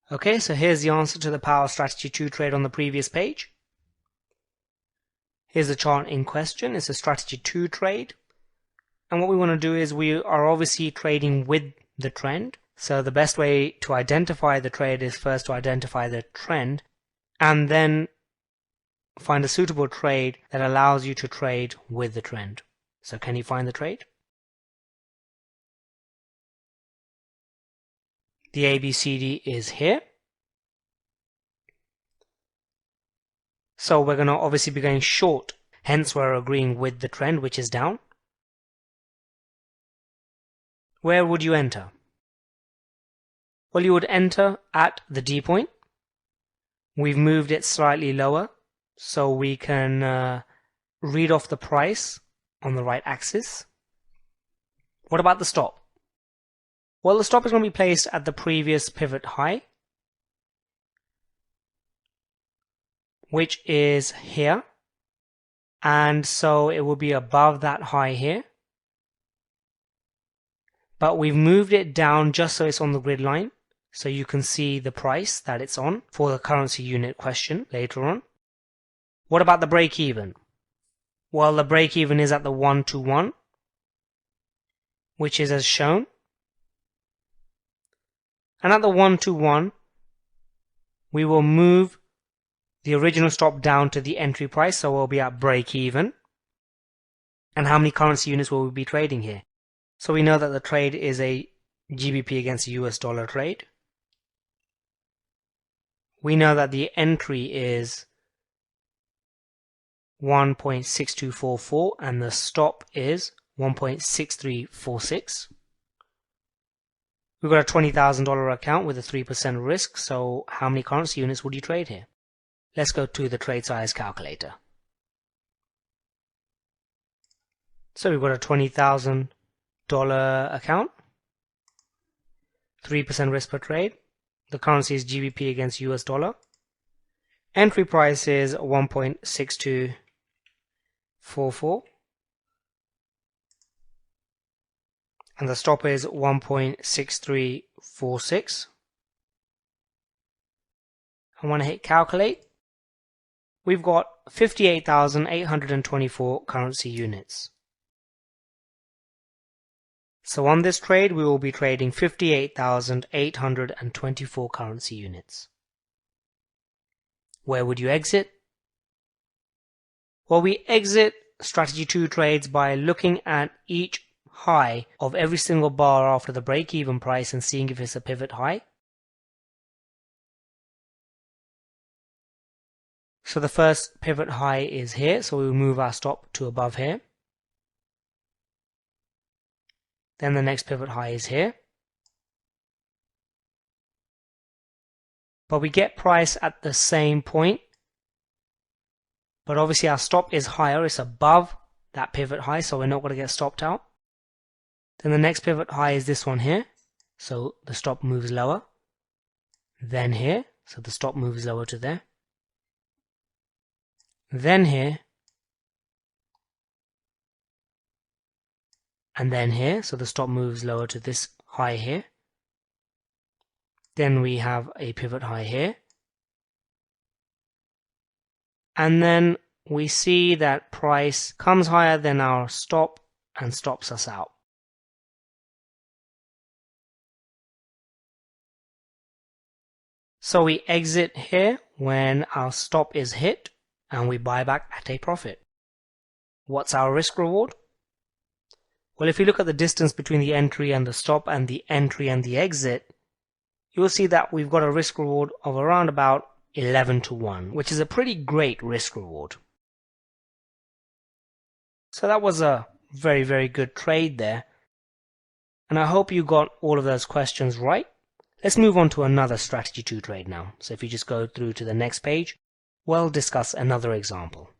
Okay, so here's the answer to the Power Strategy 2 trade on the previous page. Here's the chart in question. It's a Strategy 2 trade. And what we want to do is we are obviously trading with the trend. So the best way to identify the trade is first to identify the trend and then find a suitable trade that allows you to trade with the trend. So can you find the trade? The ABCD is here. So we're going to obviously be going short, hence we're agreeing with the trend, which is down. Where would you enter? Well, you would enter at the D point. We've moved it slightly lower so we can read off the price on the right axis. What about the stop? Well, the stop is going to be placed at the previous pivot high, which is here, and so it will be above that high here. But we've moved it down just so it's on the grid line, so you can see the price that it's on for the currency unit question later on. What about the break even? Well, the break even is at the 1-to-1, which is as shown. And at the 1-to-1, we will move the original stop down to the entry price, so we'll be at break even. And how many currency units will we be trading here? So we know that the trade is a GBP against US dollar trade. We know that the entry is 1.6244 and the stop is 1.6346. We've got a $20,000 account with a 3% risk, so how many currency units would you trade here? Let's go to the trade size calculator. So we've got a $20,000 account, 3% risk per trade. The currency is GBP against US dollar. Entry price is 1.6244 and the stop is 1.6346. I want to hit calculate. We've got 58,824 currency units. So on this trade, we will be trading 58,824 currency units. Where would you exit? Well, we exit Strategy 2 trades by looking at each high of every single bar after the break-even price and seeing if it's a pivot high. So the first pivot high is here, so we will move our stop to above here. Then the next pivot high is here. But we get price at the same point. But obviously our stop is higher, it's above that pivot high, so we're not going to get stopped out. Then the next pivot high is this one here, so the stop moves lower. Then here, so the stop moves lower to there. Then here. And then here, so the stop moves lower to this high here. Then we have a pivot high here. And then we see that price comes higher than our stop and stops us out. So we exit here when our stop is hit and we buy back at a profit. What's our risk reward? Well, if you look at the distance between the entry and the stop and the entry and the exit, you will see that we've got a risk reward of around about 11-to-1, which is a pretty great risk reward. So that was a very, very good trade there. And I hope you got all of those questions right. Let's move on to another Strategy 2 trade now. So if you just go through to the next page, we'll discuss another example.